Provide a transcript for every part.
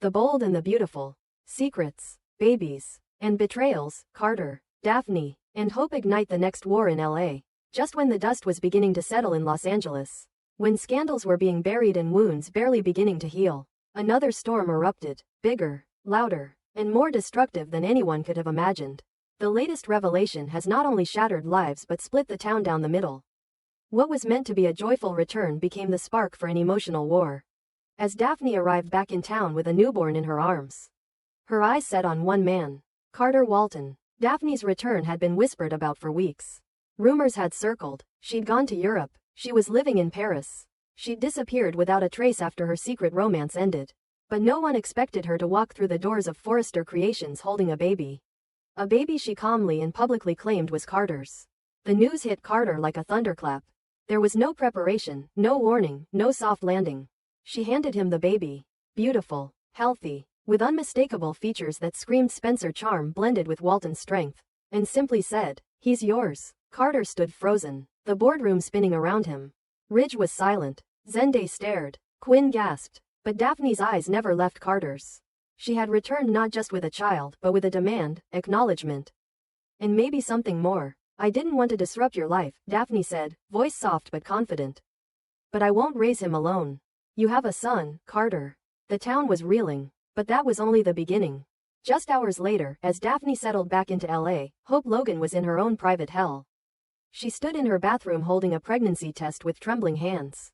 The bold and the beautiful. Secrets, babies, and betrayals. Carter, Daphne, and Hope ignite the next war in LA. Just when the dust was beginning to settle in Los Angeles. When scandals were being buried and wounds barely beginning to heal. Another storm erupted, bigger, louder, and more destructive than anyone could have imagined. The latest revelation has not only shattered lives but split the town down the middle. What was meant to be a joyful return became the spark for an emotional war. As Daphne arrived back in town with a newborn in her arms, her eyes set on one man, Carter Walton. Daphne's return had been whispered about for weeks. Rumors had circled. She'd gone to Europe. She was living in Paris. She'd disappeared without a trace after her secret romance ended. But no one expected her to walk through the doors of Forrester Creations holding a baby. A baby she calmly and publicly claimed was Carter's. The news hit Carter like a thunderclap. There was no preparation, no warning, no soft landing. She handed him the baby. Beautiful, healthy, with unmistakable features that screamed Spencer charm blended with Walton's strength. And simply said, "He's yours." Carter stood frozen, the boardroom spinning around him. Ridge was silent. Zende stared. Quinn gasped. But Daphne's eyes never left Carter's. She had returned not just with a child but with a demand, acknowledgement. And maybe something more. "I didn't want to disrupt your life," Daphne said, voice soft but confident. "But I won't raise him alone. You have a son, Carter." The town was reeling. But that was only the beginning. Just hours later, as Daphne settled back into LA, Hope Logan was in her own private hell. She stood in her bathroom holding a pregnancy test with trembling hands.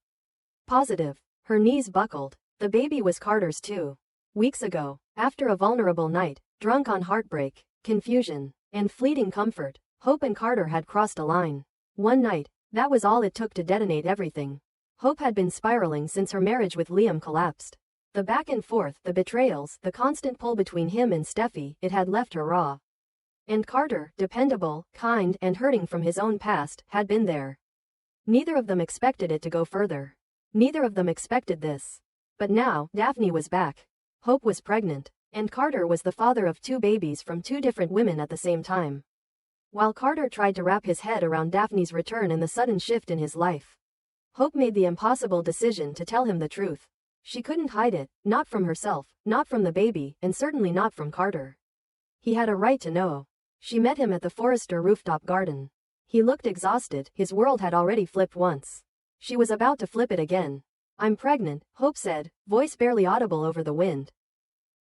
Positive. Her knees buckled. The baby was Carter's too. Weeks ago, after a vulnerable night, drunk on heartbreak, confusion, and fleeting comfort, Hope and Carter had crossed a line. One night, that was all it took to detonate everything. Hope had been spiraling since her marriage with Liam collapsed. The back and forth, the betrayals, the constant pull between him and Steffy, it had left her raw. And Carter, dependable, kind, and hurting from his own past, had been there. Neither of them expected it to go further. Neither of them expected this. But now, Daphne was back. Hope was pregnant. And Carter was the father of 2 babies from 2 different women at the same time. While Carter tried to wrap his head around Daphne's return and the sudden shift in his life, Hope made the impossible decision to tell him the truth. She couldn't hide it, not from herself, not from the baby, and certainly not from Carter. He had a right to know. She met him at the Forrester rooftop garden. He looked exhausted, his world had already flipped once. She was about to flip it again. "I'm pregnant," Hope said, voice barely audible over the wind.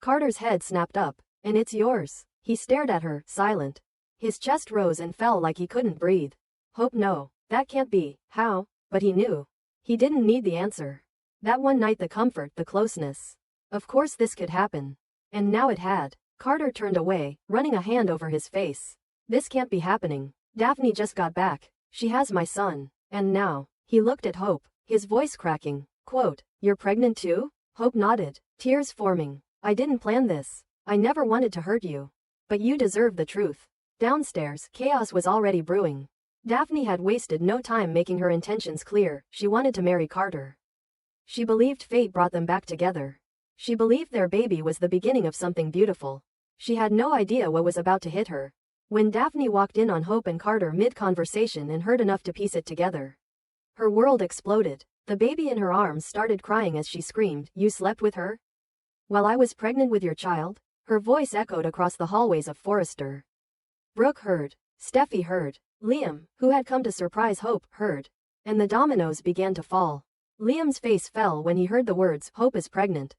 Carter's head snapped up. "And it's yours." He stared at her, silent. His chest rose and fell like he couldn't breathe. "Hope, no. That can't be. How?" But he knew. He didn't need the answer. That one night, the comfort, the closeness. Of course this could happen. And now it had. Carter turned away, running a hand over his face. "This can't be happening. Daphne just got back. She has my son. And now." He looked at Hope, his voice cracking. Quote, "You're pregnant too?" Hope nodded, tears forming. "I didn't plan this. I never wanted to hurt you. But you deserve the truth." Downstairs, chaos was already brewing. Daphne had wasted no time making her intentions clear. She wanted to marry Carter. She believed fate brought them back together. She believed their baby was the beginning of something beautiful. She had no idea what was about to hit her. When Daphne walked in on Hope and Carter mid-conversation and heard enough to piece it together, her world exploded. The baby in her arms started crying as she screamed, "You slept with her? While I was pregnant with your child?" Her voice echoed across the hallways of Forrester. Brooke heard. Steffy heard. Liam, who had come to surprise Hope, heard. And the dominoes began to fall. Liam's face fell when he heard the words, "Hope is pregnant."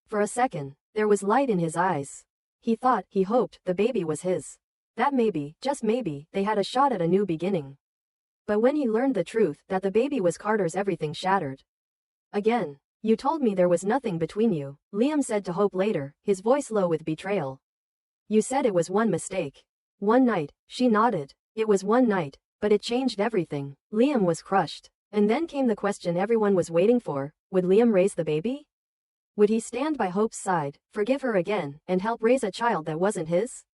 For a second, there was light in his eyes. He thought, he hoped, the baby was his. That maybe, just maybe, they had a shot at a new beginning. But when he learned the truth, that the baby was Carter's, everything shattered. "Again. You told me there was nothing between you," Liam said to Hope later, his voice low with betrayal. "You said it was one mistake. One night." She nodded. "It was one night, but it changed everything." Liam was crushed. And then came the question everyone was waiting for: would Liam raise the baby? Would he stand by Hope's side, forgive her again, and help raise a child that wasn't his?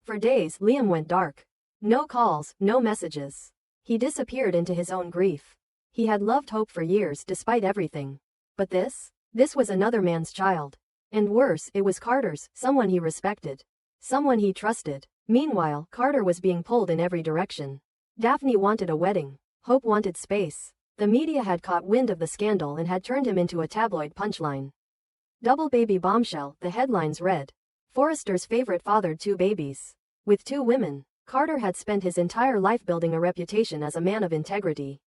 For days, Liam went dark. No calls, no messages. He disappeared into his own grief. He had loved Hope for years despite everything. But this was another man's child. And worse, it was Carter's, someone he respected. Someone he trusted. Meanwhile, Carter was being pulled in every direction. Daphne wanted a wedding. Hope wanted space. The media had caught wind of the scandal and had turned him into a tabloid punchline. Double baby bombshell, the headlines read. Forrester's favorite fathered 2 babies. With 2 women. Carter had spent his entire life building a reputation as a man of integrity.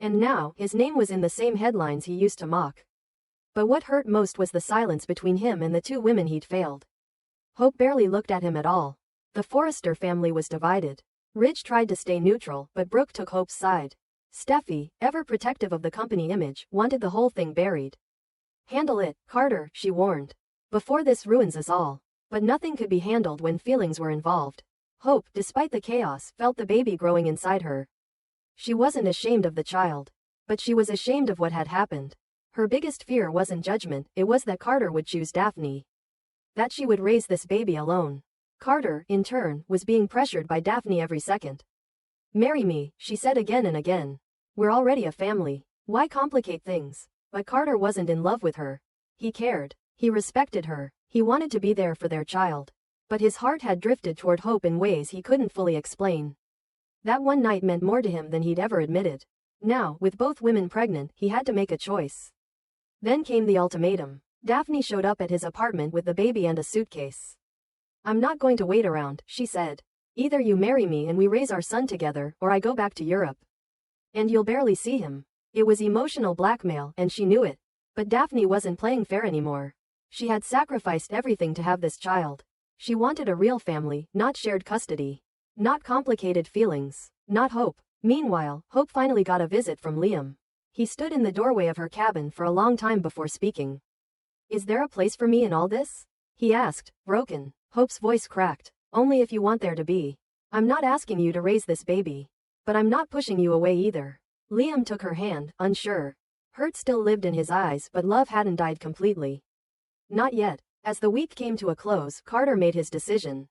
And now, his name was in the same headlines he used to mock. But what hurt most was the silence between him and the 2 women he'd failed. Hope barely looked at him at all. The Forrester family was divided. Ridge tried to stay neutral, but Brooke took Hope's side. Steffy, ever protective of the company image, wanted the whole thing buried. Handle it, Carter, she warned. Before this ruins us all. But nothing could be handled when feelings were involved. Hope, despite the chaos, felt the baby growing inside her. She wasn't ashamed of the child. But she was ashamed of what had happened. Her biggest fear wasn't judgment, it was that Carter would choose Daphne. That she would raise this baby alone. Carter, in turn, was being pressured by Daphne every second. Marry me, she said again and again. We're already a family. Why complicate things? But Carter wasn't in love with her. He cared. He respected her. He wanted to be there for their child. But his heart had drifted toward Hope in ways he couldn't fully explain. That one night meant more to him than he'd ever admitted. Now, with both women pregnant, he had to make a choice. Then came the ultimatum. Daphne showed up at his apartment with the baby and a suitcase. I'm not going to wait around, she said. Either you marry me and we raise our son together, or I go back to Europe. And you'll barely see him. It was emotional blackmail, and she knew it. But Daphne wasn't playing fair anymore. She had sacrificed everything to have this child. She wanted a real family, not shared custody. Not complicated feelings. Not Hope. Meanwhile, Hope finally got a visit from Liam. He stood in the doorway of her cabin for a long time before speaking. Is there a place for me in all this? He asked, broken. Hope's voice cracked. Only if you want there to be. I'm not asking you to raise this baby. But I'm not pushing you away either. Liam took her hand, unsure. Hurt still lived in his eyes, but love hadn't died completely. Not yet. As the week came to a close, Carter made his decision.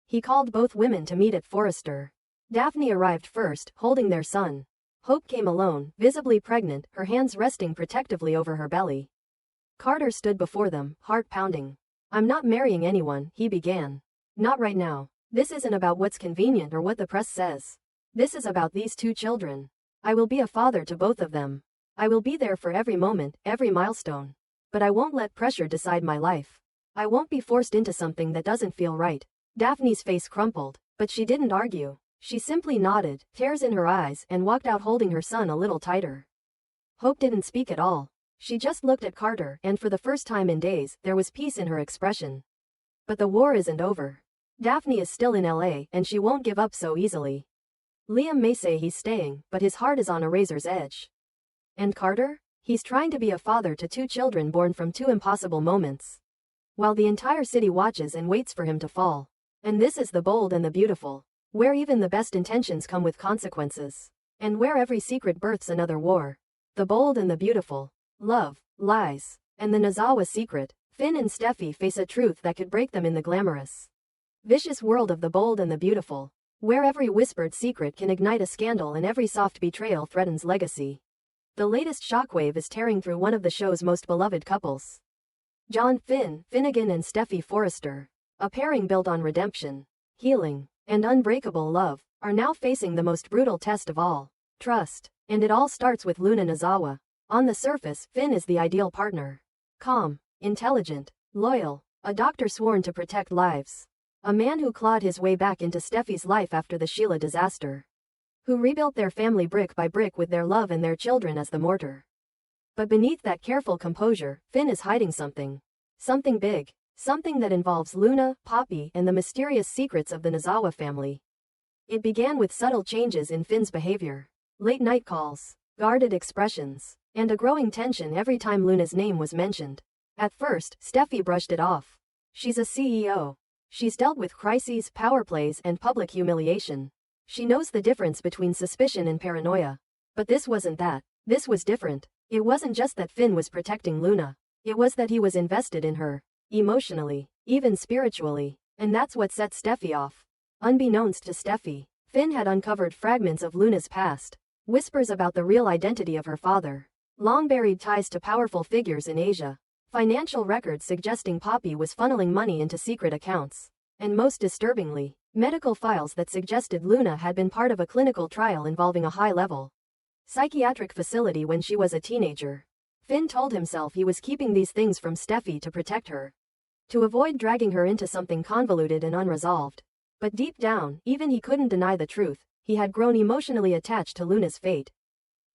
He called both women to meet at Forrester. Daphne arrived first, holding their son. Hope came alone, visibly pregnant, her hands resting protectively over her belly. Carter stood before them, heart pounding. I'm not marrying anyone, he began. Not right now. This isn't about what's convenient or what the press says. This is about these 2 children. I will be a father to both of them. I will be there for every moment, every milestone. But I won't let pressure decide my life. I won't be forced into something that doesn't feel right. Daphne's face crumpled, but she didn't argue. She simply nodded, tears in her eyes, and walked out holding her son a little tighter. Hope didn't speak at all. She just looked at Carter, and for the first time in days, there was peace in her expression. But the war isn't over. Daphne is still in LA, and she won't give up so easily. Liam may say he's staying, but his heart is on a razor's edge. And Carter? He's trying to be a father to 2 children born from 2 impossible moments. While the entire city watches and waits for him to fall. And this is the bold and the beautiful. Where even the best intentions come with consequences. And where every secret births another war. The bold and the beautiful. Love, lies, and the Nozawa secret. Finn and Steffy face a truth that could break them in the glamorous, vicious world of the bold and the beautiful. Where every whispered secret can ignite a scandal and every soft betrayal threatens legacy. The latest shockwave is tearing through one of the show's most beloved couples. John Finnegan and Steffy Forrester, a pairing built on redemption, healing, and unbreakable love, are now facing the most brutal test of all, trust. And it all starts with Luna Nozawa. On the surface, Finn is the ideal partner. Calm, intelligent, loyal, a doctor sworn to protect lives. A man who clawed his way back into Steffy's life after the Sheila disaster. Who rebuilt their family brick by brick with their love and their children as the mortar. But beneath that careful composure, Finn is hiding something. Something big. Something that involves Luna, Poppy, and the mysterious secrets of the Nozawa family. It began with subtle changes in Finn's behavior. Late-night calls, guarded expressions, and a growing tension every time Luna's name was mentioned. At first, Steffy brushed it off. She's a CEO. She's dealt with crises, power plays, and public humiliation. She knows the difference between suspicion and paranoia. But this wasn't that. This was different. It wasn't just that Finn was protecting Luna. It was that he was invested in her. Emotionally. Even spiritually. And that's what set Steffy off. Unbeknownst to Steffy, Finn had uncovered fragments of Luna's past. Whispers about the real identity of her father. Long-buried ties to powerful figures in Asia. Financial records suggesting Poppy was funneling money into secret accounts. And most disturbingly, medical files that suggested Luna had been part of a clinical trial involving a high-level psychiatric facility when she was a teenager. Finn told himself he was keeping these things from Steffy to protect her, to avoid dragging her into something convoluted and unresolved. But deep down, even he couldn't deny the truth. He had grown emotionally attached to Luna's fate.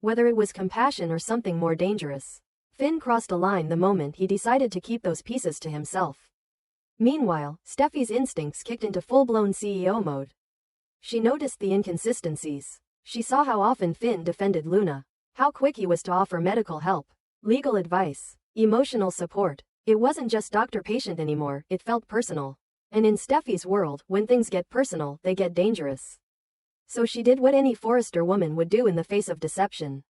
Whether it was compassion or something more dangerous, Finn crossed a line the moment he decided to keep those pieces to himself. Meanwhile, Steffy's instincts kicked into full-blown CEO mode. She noticed the inconsistencies. She saw how often Finn defended Luna, how quick he was to offer medical help, legal advice, emotional support. It wasn't just doctor-patient anymore, it felt personal. And in Steffy's world, when things get personal, they get dangerous. So she did what any Forrester woman would do in the face of deception.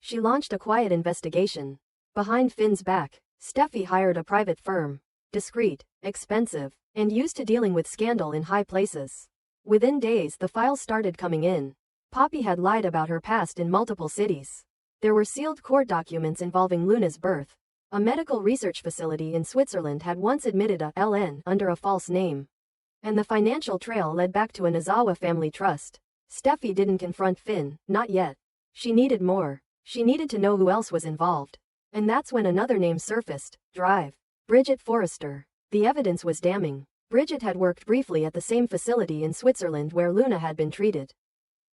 She launched a quiet investigation. Behind Finn's back, Steffy hired a private firm. Discreet, expensive, and used to dealing with scandal in high places. Within days the files started coming in. Poppy had lied about her past in multiple cities. There were sealed court documents involving Luna's birth. A medical research facility in Switzerland had once admitted a LN under a false name. And the financial trail led back to a Nozawa family trust. Steffy didn't confront Finn, not yet. She needed more. She needed to know who else was involved. And that's when another name surfaced, Drive. Bridget Forrester. The evidence was damning. Bridget had worked briefly at the same facility in Switzerland where Luna had been treated.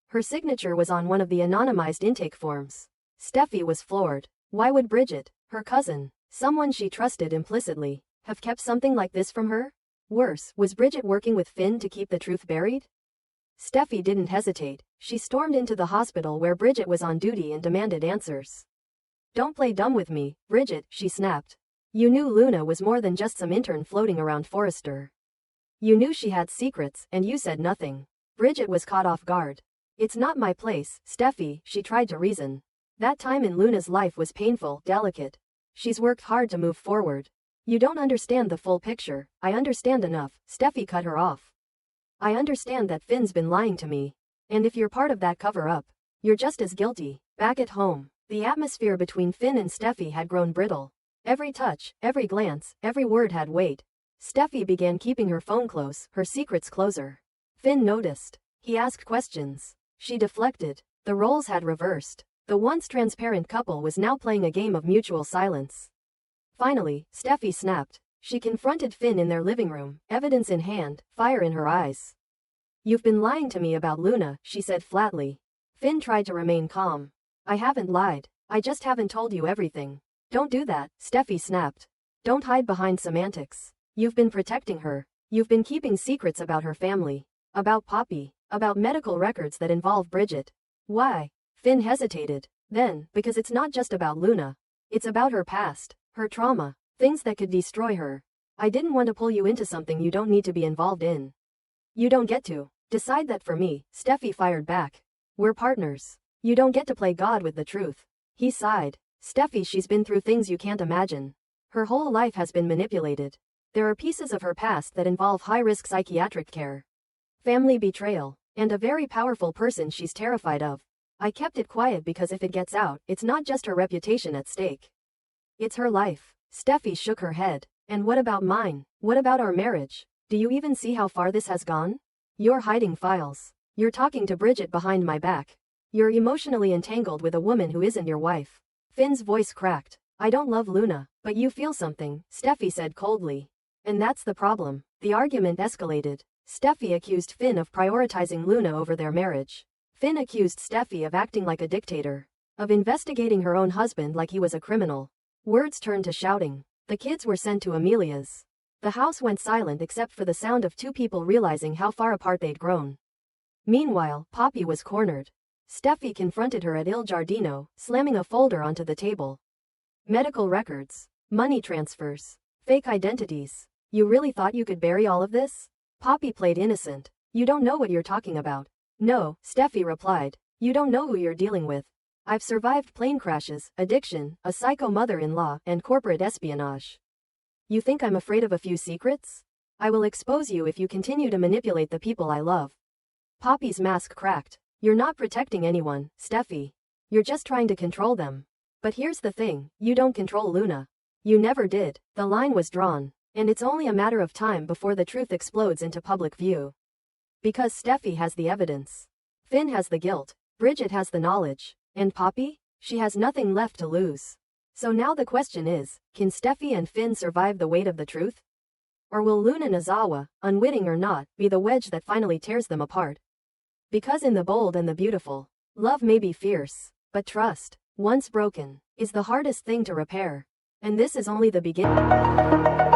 Her signature was on one of the anonymized intake forms. Steffy was floored. Why would Bridget, her cousin, someone she trusted implicitly, have kept something like this from her? Worse, was Bridget working with Finn to keep the truth buried? Steffy didn't hesitate. She stormed into the hospital where Bridget was on duty and demanded answers. Don't play dumb with me, Bridget, she snapped. You knew Luna was more than just some intern floating around Forrester. You knew she had secrets, and you said nothing. Bridget was caught off guard. It's not my place, Steffy, she tried to reason. That time in Luna's life was painful, delicate. She's worked hard to move forward. You don't understand the full picture. I understand enough, Steffy cut her off. I understand that Finn's been lying to me. And if you're part of that cover-up, you're just as guilty. Back at home, the atmosphere between Finn and Steffy had grown brittle. Every touch, every glance, every word had weight. Steffy began keeping her phone close, her secrets closer. Finn noticed. He asked questions. She deflected. The roles had reversed. The once transparent couple was now playing a game of mutual silence. Finally, Steffy snapped. She confronted Finn in their living room, evidence in hand, fire in her eyes. You've been lying to me about Luna, she said flatly. Finn tried to remain calm. I haven't lied. I just haven't told you everything. Don't do that, Steffy snapped. Don't hide behind semantics. You've been protecting her. You've been keeping secrets about her family. About Poppy. About medical records that involve Bridget. Why? Finn hesitated. Then, because it's not just about Luna. It's about her past, her trauma, things that could destroy her. I didn't want to pull you into something you don't need to be involved in. You don't get to decide that for me, Steffy fired back. We're partners. You don't get to play God with the truth. He sighed. Steffy, she's been through things you can't imagine. Her whole life has been manipulated. There are pieces of her past that involve high-risk psychiatric care, family betrayal, and a very powerful person she's terrified of. I kept it quiet because if it gets out, it's not just her reputation at stake. It's her life. Steffy shook her head. And what about mine? What about our marriage? Do you even see how far this has gone? You're hiding files. You're talking to Bridget behind my back. You're emotionally entangled with a woman who isn't your wife. Finn's voice cracked. I don't love Luna, but you feel something, Steffy said coldly. And that's the problem. The argument escalated. Steffy accused Finn of prioritizing Luna over their marriage. Finn accused Steffy of acting like a dictator, of investigating her own husband like he was a criminal. Words turned to shouting. The kids were sent to Amelia's. The house went silent except for the sound of two people realizing how far apart they'd grown. Meanwhile, Poppy was cornered. Steffy confronted her at Il Giardino, slamming a folder onto the table. Medical records, money transfers, fake identities. You really thought you could bury all of this? Poppy played innocent. You don't know what you're talking about. No, Steffy replied. You don't know who you're dealing with. I've survived plane crashes, addiction, a psycho mother-in-law, and corporate espionage. You think I'm afraid of a few secrets? I will expose you if you continue to manipulate the people I love. Poppy's mask cracked. You're not protecting anyone, Steffy. You're just trying to control them. But here's the thing, you don't control Luna. You never did. The line was drawn. And it's only a matter of time before the truth explodes into public view. Because Steffy has the evidence. Finn has the guilt. Bridget has the knowledge. And Poppy? She has nothing left to lose. So now the question is, can Steffy and Finn survive the weight of the truth? Or will Luna Nozawa, unwitting or not, be the wedge that finally tears them apart? Because in the bold and the beautiful, love may be fierce, but trust, once broken, is the hardest thing to repair. And this is only the beginning.